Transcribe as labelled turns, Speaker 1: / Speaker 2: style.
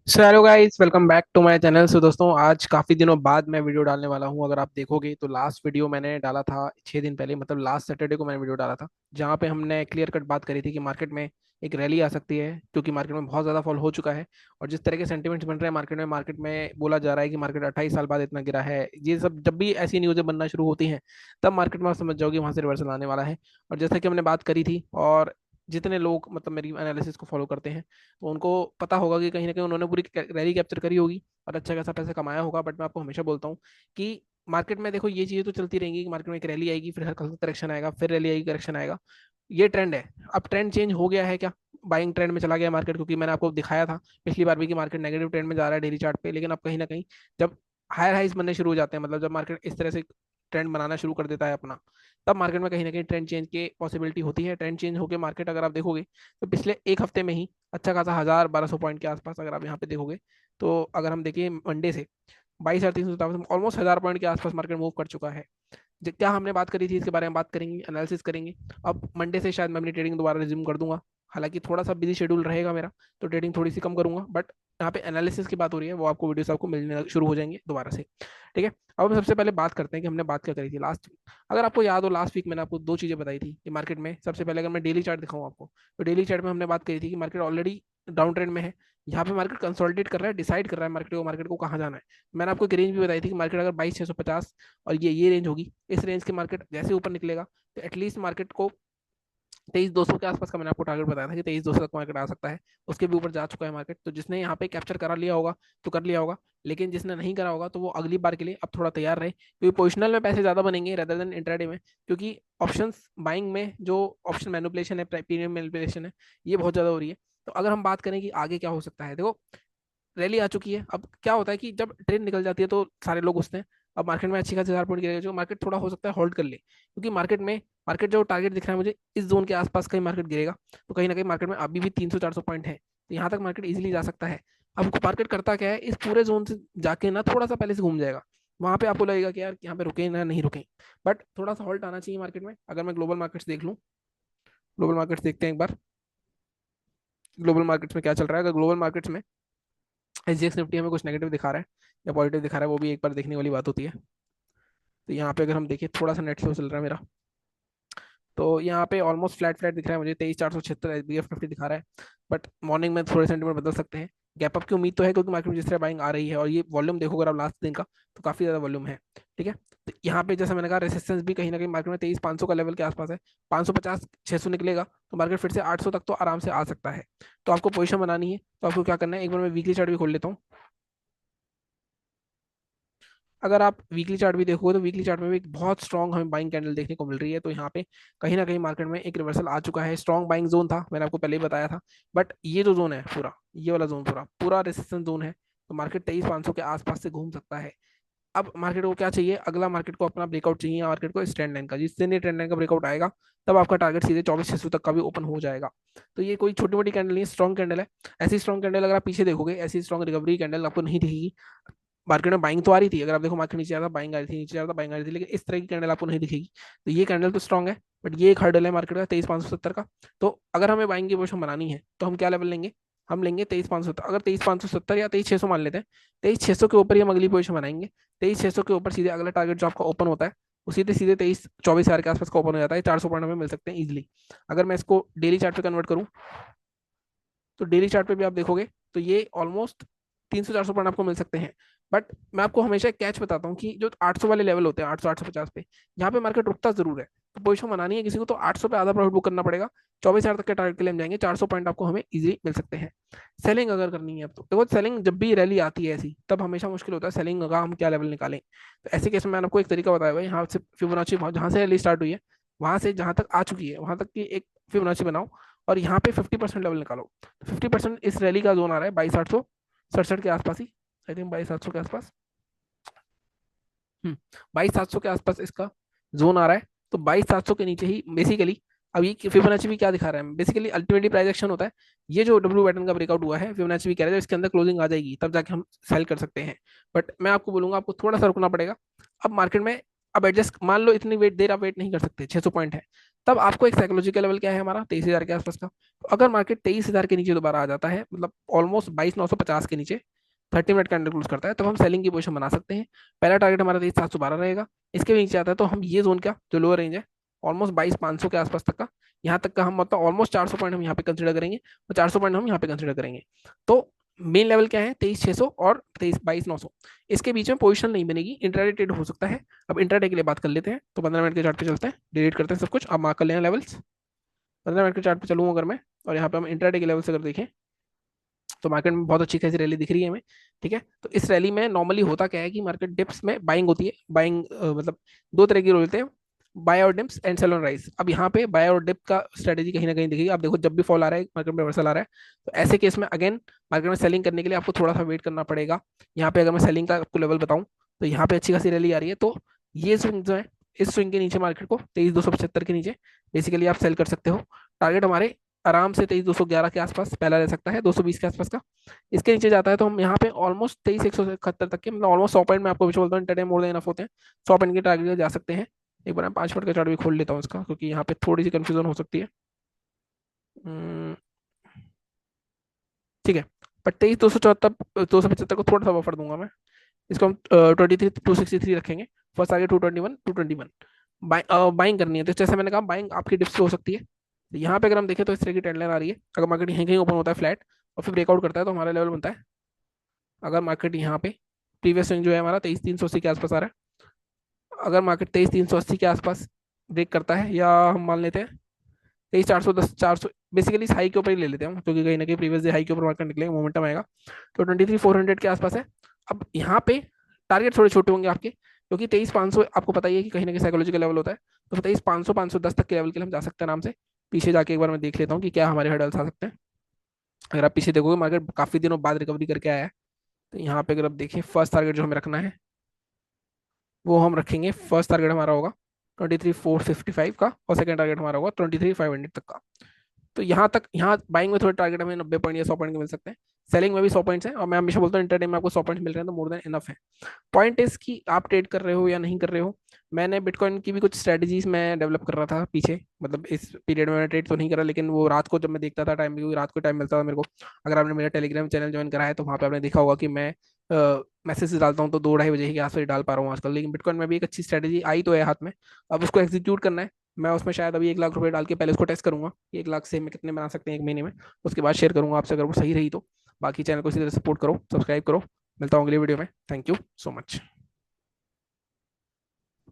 Speaker 1: So hello guys, welcome back to my channel. So दोस्तों, आज काफ़ी दिनों बाद मैं वीडियो डालने वाला हूं। अगर आप देखोगे तो लास्ट वीडियो मैंने डाला था 6 दिन पहले, मतलब लास्ट सैटरडे को मैंने वीडियो डाला था, जहां पे हमने क्लियर कट बात करी थी कि मार्केट में एक रैली आ सकती है, क्योंकि मार्केट में बहुत ज़्यादा फॉल हो चुका है। और जिस तरह के सेंटिमेंट्स बन रहे हैं मार्केट में बोला जा रहा है कि मार्केट 28 साल बाद इतना गिरा है। ये सब जब भी ऐसी न्यूज़ें बनना शुरू होती हैं, तब मार्केट में आप समझ जाओगे वहाँ से रिवर्सल आने वाला है। और जैसा कि हमने बात करी थी, और जितने लोग मतलब मेरी एनालिसिस को फॉलो करते हैं, तो उनको पता होगा कि कहीं ना कहीं उन्होंने पूरी रैली कैप्चर करी होगी और अच्छा खासा पैसा कमाया होगा। बट मैं आपको हमेशा बोलता हूँ कि मार्केट में देखो, ये चीज़ें तो चलती रहेंगी कि मार्केट में एक रैली आएगी, फिर हल्का करेक्शन आएगा, फिर रैली आएगी, करेक्शन आएगा। ये ट्रेंड है। अब ट्रेंड चेंज हो गया है क्या? बाइंग ट्रेंड में चला गया मार्केट, क्योंकि मैंने आपको दिखाया था पिछली बार भी कि मार्केट नेगेटिव ट्रेंड में जा रहा है डेली चार्ट पे। लेकिन अब कहीं ना कहीं जब हायर हाइज बनने शुरू हो जाते हैं, मतलब जब मार्केट इस तरह से ट्रेंड बनाना शुरू कर देता है अपना, तब मार्केट में कहीं ना कहीं ट्रेंड चेंज की पॉसिबिलिटी होती है। ट्रेंड चेंज होकर मार्केट, अगर आप देखोगे तो पिछले एक हफ्ते में ही अच्छा खासा 1000-1200 पॉइंट के आसपास, अगर आप यहाँ पे देखोगे तो अगर हम देखिए मंडे से 22,300, ऑलमोस्ट 1000 पॉइंट के आसपास मार्केट मूव कर चुका है। क्या हमने बात करी थी इसके बारे में बात करेंगे, एनालिसिस करेंगे। अब मंडे से शायद मैं अपनी ट्रेडिंग दोबारा रिज्यूम कर दूंगा। हालांकि थोड़ा सा बिजी शेड्यूल रहेगा मेरा, तो ट्रेडिंग थोड़ी सी कम करूंगा। बट यहाँ पे एनालिसिस की बात हो रही है, वो आपको वीडियोस आपको मिलने शुरू हो जाएंगे दोबारा से। ठीक है। अब हम सबसे पहले बात करते हैं कि हमने बात क्या करी थी लास्ट वीक। अगर आपको याद हो, लास्ट वीक मैंने आपको दो चीजें बताई थी कि मार्केट में सबसे पहले, अगर मैं डेली चार्ट दिखाऊं आपको, तो डेली चार्ट में हमने बात करी थी कि मार्केट ऑलरेडी डाउन ट्रेंड में है। यहाँ पे मार्केट कंसोलिडेट कर रहा है, डिसाइड कर रहा है मार्केट को कहाँ जाना है। मैंने आपको एक रेंज भी बताई थी कि मार्केट अगर 22,650 और ये रेंज होगी, इस रेंज के मार्केट जैसे ऊपर निकलेगा, तो एटलीस्ट मार्केट को 23,200 के आसपास का मैंने आपको टारगेट बताया था कि 23,200 तक मार्केट आ सकता है। उसके भी ऊपर जा चुका है मार्केट। तो जिसने यहाँ पे कैप्चर करा लिया होगा तो कर लिया होगा, लेकिन जिसने नहीं करा होगा तो वो अगली बार के लिए अब थोड़ा तैयार रहे, क्योंकि पोजिशनल में पैसे ज्यादा बनेंगे रेदर देन इंट्राडे में। क्योंकि ऑप्शंस बाइंग में जो ऑप्शन मैनिपुलेशन है, प्रीमियम मैनिपुलेशन है, ये बहुत ज्यादा हो रही है। तो अगर हम बात करें कि आगे क्या हो सकता है, देखो रैली आ चुकी है। अब क्या होता है कि जब ट्रेन निकल जाती है तो सारे लोग घुसते हैं। अब मार्केट में अच्छी खासी 1000 पॉइंट गिरेगा, जो मार्केट थोड़ा हो सकता है होल्ड कर ले, क्योंकि मार्केट जो टारगेट दिख रहा है मुझे, इस जोन के आसपास कहीं मार्केट गिरेगा। तो कहीं ना कहीं मार्केट में अभी भी 300-400 पॉइंट है, तो यहाँ तक मार्केट इजीली जा सकता है। अब मार्केट करता क्या है, इस पूरे जोन से जाके ना थोड़ा सा पहले से घूम जाएगा। वहां पे आपको लगेगा कि यार यहाँ पे रुके ना नहीं रुके, बट थोड़ा सा हॉल्ट आना चाहिए मार्केट में। अगर मैं ग्लोबल मार्केट्स देख लूँ, ग्लोबल मार्केट्स देखते हैं एक बार, ग्लोबल मार्केट्स में क्या चल रहा है। अगर ग्लोबल मार्केट्स में एसजीएक्स निफ्टी हमें कुछ नेगेटिव दिखा रहा है या पॉजिटिव दिखा रहा है, वो भी एक बार देखने वाली बात होती है। तो यहाँ पे अगर हम देखें, थोड़ा सा नेट स्लो चल रहा है मेरा, तो यहाँ पे ऑलमोस्ट फ्लैट फ्लैट दिख रहा है मुझे, 23,476 एसबीएफ निफ्टी दिखा रहा है। बट मॉर्निंग में थोड़े सेंटीमेंट बदल सकते हैं। गैप अप की उम्मीद तो है, क्योंकि मार्केट में जिस तरह बाइंग आ रही है, और ये वॉल्यूम देखो अगर आप लास्ट दिन का, तो काफी ज्यादा वॉल्यूम है। ठीक है। तो यहाँ पे जैसा मैंने कहा, रेसिस्टेंस भी कहीं ना कहीं मार्केट में 23,500 का लेवल के आसपास है। 550-600 निकलेगा तो मार्केट फिर से 800 तक तो आराम से आ सकता है। तो आपको पोजिशन बनानी है, तो आपको क्या करना है, एक बार मैं वीकली चार्ट भी खोल लेता हूँ। अगर आप वीकली चार्ट भी देखोगे तो वीकली चार्ट में भी एक बहुत स्ट्रॉन्ग हमें बाइंग कैंडल देखने को मिल रही है। तो यहाँ पे कहीं ना कहीं मार्केट में एक रिवर्सल आ चुका है। स्ट्रॉन्ग बाइंग जोन था, मैंने आपको पहले ही बताया था। बट ये जो जोन है पूरा, ये वाला जोन पूरा पूरा रेसिस्टेंस जोन है। तो मार्केट 23,500 के आसपास से घूम सकता है। अब मार्केट को क्या चाहिए, अगला मार्केट को अपना ब्रेकआउट चाहिए, मार्केट को इस ट्रेंड लाइन का। जिस दिन ये ट्रेंड लाइन का ब्रेकआउट आएगा, तब आपका टारगेट सीधे 24,600 तक का भी ओपन हो जाएगा। तो ये कोई छोटी मोटी कैंडल नहीं है, स्ट्रॉन्ग कैंडल है। ऐसी स्ट्रॉन्ग कैंडल अगर आप पीछे देखोगे, ऐसी स्ट्रॉन्ग रिकवरी कैंडल आपको नहीं दिखेगी। मार्केट में बाइंग तो आ रही थी, अगर आप देखो मार्केट नीचे आ रहा था बाइंग आ रही थी, नीचे आ रहा था बाइंग आ रही थी, लेकिन इस तरह की कैंडल आपको नहीं दिखेगी। तो ये कैंडल तो स्ट्रॉन्ग है, बट ये एक हर्डल है मार्केट का 23,570 का। तो अगर हमें बाइंग की पोजीशन बनानी है, तो हम क्या लेवल लेंगे, हम लेंगे 23,570। अगर 23,570 या 23,600 मान लेते हैं, 23,600 के ऊपर ही हम अगली पोजीशन बनाएंगे। 23,600 के ऊपर सीधे अगला टारगेट जो आपका ओपन होता है, वो सीधे सीधे 23-24 हज़ार के आसपास का ओपन हो जाता है। 400 पॉइंट हमें मिल सकते हैं इजिली। अगर मैं इसको डेली चार्ट पे कन्वर्ट करूँ, तो डेली चार्ट पे भी आप देखोगे तो ये ऑलमोस्ट 300-400 पॉइंट आपको मिल सकते हैं। बट मैं आपको हमेशा एक कैच बताता हूँ कि जो 800 वाले लेवल होते हैं, 800-850 पे, यहाँ पे मार्केट रुकता जरूर है। तो पोजिशन बनानी है किसी को, तो 800 पे आधा प्रॉफिट बुक करना पड़ेगा। 24,000 तक के टारगेट के लिए हम जाएंगे, 400 पॉइंट आपको हमें इजीली मिल सकते हैं। सेलिंग अगर करनी है, अब तो देखो सेलिंग जब भी रैली आती है ऐसी, तब हमेशा मुश्किल होता है सेलिंग का हम क्या लेवल निकालें। तो ऐसे केस में मैंने आपको एक तरीका बताया हुआ है, यहाँ से फिबोनाची जहाँ से रैली स्टार्ट हुई है, वहां से जहां तक आ चुकी है, वहां तक की एक फिबोनाची बनाओ, और यहाँ पे 50% लेवल निकालो। 50% इस रैली का जोन आ रहा है 22,867 के आसपास ही, आई थिंक 22,700 के आसपास। 22,700 के आसपास इसका जोन आ रहा है। तो 22,700 के नीचे ही बेसिकली, अब ये फिबोनाची भी क्या दिखा रहा है, बेसिकली अल्टीमेटली प्राइस एक्शन होता है। ये जो डब्ल्यू बैटन का ब्रेकआउट हुआ है, फिबोनाची भी कह रहा है इसके अंदर क्लोजिंग आ जाएगी, तब जाके हम सेल कर सकते हैं। बट मैं आपको बोलूंगा, आपको थोड़ा सा रुकना पड़ेगा। अब मार्केट में, अब एडजस्ट मान लो, इतनी वेट देर आप वेट नहीं कर सकते, 600 पॉइंट है। तब आपको एक साइकोलॉजिकल लेवल क्या है हमारा, 23,000 के आसपास का। तो अगर मार्केट 23,000 के नीचे दोबारा आ जाता है, मतलब ऑलमोस्ट 22,950 के नीचे 30 मिनट कैंडल क्लोज करता है, तब हम सेलिंग की पोजीशन बना सकते हैं। पहला टारगेट हमारा 23,712 रहेगा। इसके भी नीचे आता है तो हम ये जोन क्या, जो लोअर रेंज है, ऑलमोस्ट 22,500 के आसपास तक का, यहाँ तक का हम मतलब ऑलमोस्ट 400 पॉइंट हम यहाँ पे कंसिडर करेंगे, और 400 पॉइंट हम यहाँ पे कंसिडर करेंगे। तो मेन लेवल क्या है, 23,600 और 22,900। इसके बीच में पोजीशन नहीं बनेगी, इंट्राडे ट्रेड हो सकता है। अब इंट्राडे के लिए बात कर लेते हैं, तो 15 मिनट के चार्ट पे चलते हैं, डिलीट करते हैं सब कुछ, आप मार्क कर लेना लेवल्स। 15 मिनट के चार्ट पे चलूँ अगर मैं, और यहाँ पे हम इंट्राडे के लेवल से अगर देखें, तो मार्केट में बहुत अच्छी खासी रैली दिख रही है हमें। ठीक है, तो इस रैली में नॉर्मली होता क्या है कि मार्केट डिप्स में बाइंग होती है। बाइंग मतलब दो तरह की रोल होते हैं, बाय और dips and sell on rise. अब यहाँ पे बाय और डिप का स्ट्रेटेजी कहीं ना कहीं दिखेगी। आप देखो जब भी फॉल आ रहा है मार्केट में रिवर्सल आ रहा है, तो ऐसे केस में अगेन मार्केट में सेलिंग करने के लिए आपको थोड़ा सा वेट करना पड़ेगा। यहाँ पे अगर मैं सेलिंग का आपको लेवल बताऊं, तो यहाँ पे अच्छी खासी रैली आ रही है, तो ये स्विंग जो है, इस स्विंग के नीचे मार्केट को 23,275 के नीचे बेसिकली आप सेल कर सकते हो। टारगेट हमारे आराम से 23,211 के आसपास पहला रह सकता है, 220 के आसपास का। इसके नीचे जाता है तो हम यहाँ पे ऑलमोस्ट 23,171 तक के, मतलब ऑलमोस्ट 100 पॉइंट में आपको विश्व बोलता हूँ, इंटरडे मोर देन इनफ होते हैं। 100 पॉइंट के टारगेट जा सकते हैं। एक बार मैं 5 मिनट का चार्ट भी खोल लेता हूँ इसका, क्योंकि यहाँ पे थोड़ी सी कंफ्यूजन हो सकती है। हम्म, ठीक है। पर 23,274, 275 को थोड़ा सा बफर दूंगा मैं। इसको हम 23,263 रखेंगे। फर्स्ट टारगेट 221, 221 बाइंग करनी है। तो जैसे मैंने कहा, बाइंग आपकी डिप्स हो सकती है। तो यहाँ पे अगर हम देखें तो इस तरह की ट्रेंड लाइन आ रही है। अगर मार्केट यहीं कहीं ओपन होता है फ्लैट और फिर ब्रेकआउट करता है, तो हमारा लेवल बनता है, अगर मार्केट यहाँ पे प्रीवियस स्विंग जो है हमारा 23,380 के आसपास आ रहा है, अगर मार्केट 23,380 के आसपास ब्रेक करता है, या हम मान लेते हैं 23,410, 400, बेसिकली इस हाई के ऊपर ही ले लेते हैं, क्योंकि कहीं ना कहीं प्रीवियस डे हाई के ऊपर मार्केट निकलेगा, मोमेंटम आएगा। तो 23,400 के आसपास है। अब यहाँ पे टारगेट थोड़े छोटे होंगे आपके, क्योंकि 23,500 आपको पता ही है कि कहीं ना कहीं साइकोलॉजिकल लेवल होता है। तो 23,500, 510 तक के लेवल के लिए हम जा सकते हैं आराम से। पीछे जाके एक बार मैं देख लेता हूँ कि क्या हमारे हर्डल्स आ सकते हैं। अगर आप पीछे देखोगे, मार्केट काफी दिनों बाद रिकवरी करके आया है। तो यहाँ पे अगर आप देखें, फर्स्ट टारगेट जो हमें रखना है, वो हम रखेंगे, फर्स्ट टारगेट हमारा होगा 23,455 का, और सेकंड टारगेट हमारा होगा 23,500 तक का। तो यहाँ तक, यहाँ बाइंग में थोड़े टारगेट हमें 90 पॉइंट या 100 पॉइंट के मिल सकते हैं। सेलिंग में भी 100 पॉइंट्स हैं, और मैं हमेशा बोलता हूँ इंटरडे में आपको 100 पॉइंट्स मिल रहे हैं तो मोर देन इनफ है। पॉइंट इज कि आप ट्रेड कर रहे हो या नहीं कर रहे हो। मैंने बिटकॉइन की भी कुछ स्ट्रेटजीज मैं डेवलप कर रहा था पीछे, मतलब इस पीरियड में मैंने ट्रेड तो नहीं करा, लेकिन वो रात को जब मैं देखता था टाइम, क्योंकि रात को टाइम मिलता था मेरे को। अगर आपने मेरा टेलीग्राम चैनल ज्वाइन करा है, तो वहाँ पे आपने देखा होगा कि मैं मैसेज डालता हूँ तो 2-2:30 बजे के आसपास डाल पा रहा हूँ आजकल। लेकिन बिटकॉइन में भी एक अच्छी स्ट्रेटजी आई तो है हाथ में, अब उसको एग्जीक्यूट करना है। मैं उसमें शायद अभी 1 लाख रुपए डाल के पहले उसको टेस्ट करूंगा कि 1 लाख से मैं कितने बना सकते हैं एक महीने में। उसके बाद शेयर करूंगा आपसे, अगर वो सही रही तो। बाकी चैनल को इसी तरह सपोर्ट करो, सब्सक्राइब करो। मिलता हूँ अगली वीडियो में। Thank you so much.